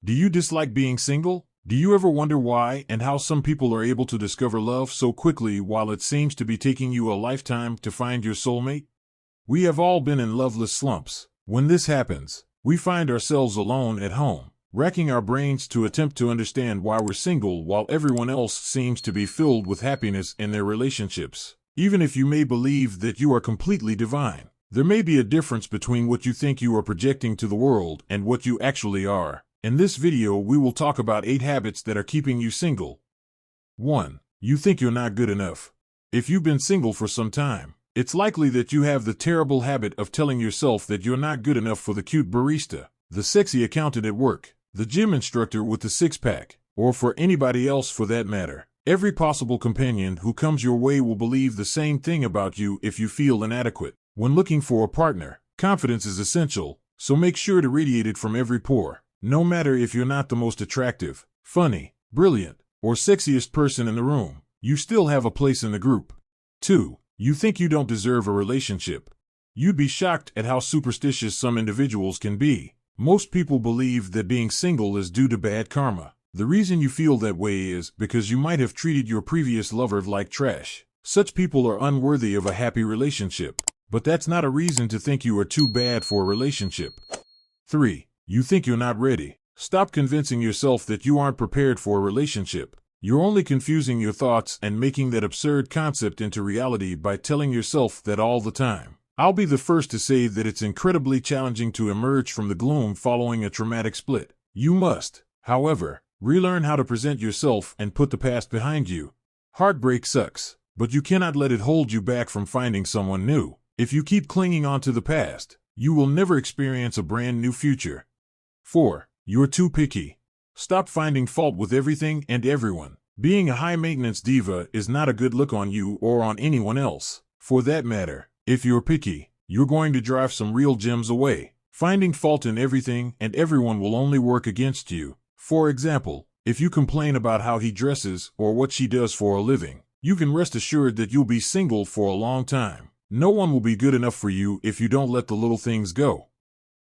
Do you dislike being single? Do you ever wonder why and how some people are able to discover love so quickly while it seems to be taking you a lifetime to find your soulmate? We have all been in loveless slumps. When this happens, we find ourselves alone at home, racking our brains to attempt to understand why we're single while everyone else seems to be filled with happiness in their relationships. Even if you may believe that you are completely divine, there may be a difference between what you think you are projecting to the world and what you actually are. In this video, we will talk about 8 habits that are keeping you single. 1. You think you're not good enough. If you've been single for some time, it's likely that you have the terrible habit of telling yourself that you're not good enough for the cute barista, the sexy accountant at work, the gym instructor with the six-pack, or for anybody else for that matter. Every possible companion who comes your way will believe the same thing about you if you feel inadequate. When looking for a partner, confidence is essential, so make sure to radiate it from every pore. No matter if you're not the most attractive, funny, brilliant, or sexiest person in the room, you still have a place in the group. 2. You think you don't deserve a relationship. You'd be shocked at how superstitious some individuals can be. Most people believe that being single is due to bad karma. The reason you feel that way is because you might have treated your previous lover like trash. Such people are unworthy of a happy relationship. But that's not a reason to think you are too bad for a relationship. 3. You think you're not ready. Stop convincing yourself that you aren't prepared for a relationship. You're only confusing your thoughts and making that absurd concept into reality by telling yourself that all the time. I'll be the first to say that it's incredibly challenging to emerge from the gloom following a traumatic split. You must, however, relearn how to present yourself and put the past behind you. Heartbreak sucks, but you cannot let it hold you back from finding someone new. If you keep clinging on to the past, you will never experience a brand new future. 4. You're too picky. Stop finding fault with everything and everyone. Being a high-maintenance diva is not a good look on you or on anyone else. For that matter, if you're picky, you're going to drive some real gems away. Finding fault in everything and everyone will only work against you. For example, if you complain about how he dresses or what she does for a living, you can rest assured that you'll be single for a long time. No one will be good enough for you if you don't let the little things go.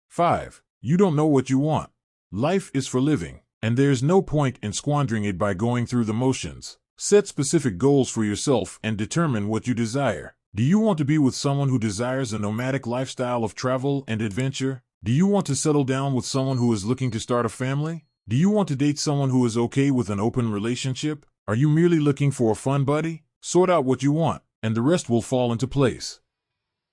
5. You don't know what you want. Life is for living, and there's no point in squandering it by going through the motions. Set specific goals for yourself and determine what you desire. Do you want to be with someone who desires a nomadic lifestyle of travel and adventure? Do you want to settle down with someone who is looking to start a family? Do you want to date someone who is okay with an open relationship? Are you merely looking for a fun buddy? Sort out what you want, and the rest will fall into place.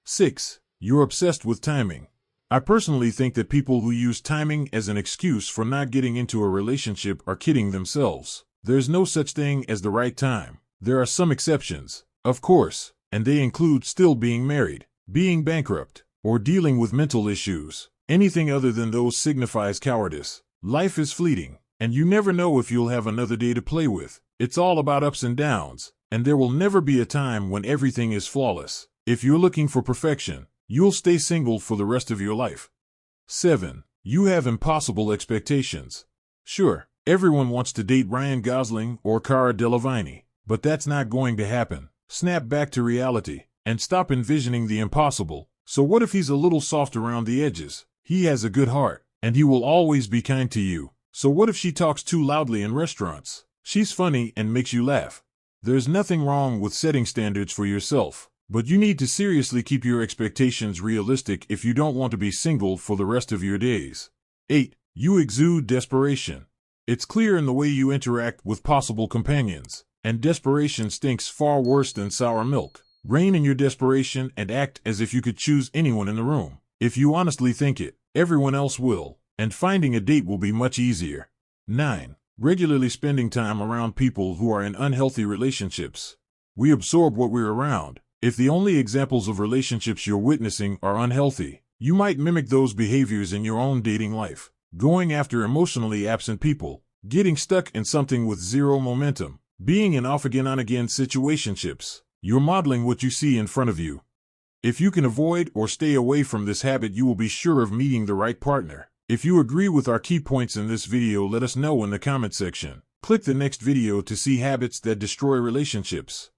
6. You're obsessed with timing. I personally think that people who use timing as an excuse for not getting into a relationship are kidding themselves. There's no such thing as the right time. There are some exceptions, of course, and they include still being married, being bankrupt, or dealing with mental issues. Anything other than those signifies cowardice. Life is fleeting, and you never know if you'll have another day to play with. It's all about ups and downs, and there will never be a time when everything is flawless. If you're looking for perfection, you'll stay single for the rest of your life. 7. You have impossible expectations. Sure, everyone wants to date Ryan Gosling or Cara Delevingne, but that's not going to happen. Snap back to reality, and stop envisioning the impossible. So what if he's a little soft around the edges? He has a good heart, and he will always be kind to you. So what if she talks too loudly in restaurants? She's funny and makes you laugh. There's nothing wrong with setting standards for yourself. But you need to seriously keep your expectations realistic if you don't want to be single for the rest of your days. 8. You exude desperation. It's clear in the way you interact with possible companions, and desperation stinks far worse than sour milk. Rein in your desperation and act as if you could choose anyone in the room. If you honestly think it, everyone else will, and finding a date will be much easier. 9. Regularly spending time around people who are in unhealthy relationships. We absorb what we're around. If the only examples of relationships you're witnessing are unhealthy, you might mimic those behaviors in your own dating life. Going after emotionally absent people, getting stuck in something with zero momentum, being in off-again on-again situationships. You're modeling what you see in front of you. If you can avoid or stay away from this habit, you will be sure of meeting the right partner. If you agree with our key points in this video, let us know in the comment section. Click the next video to see habits that destroy relationships.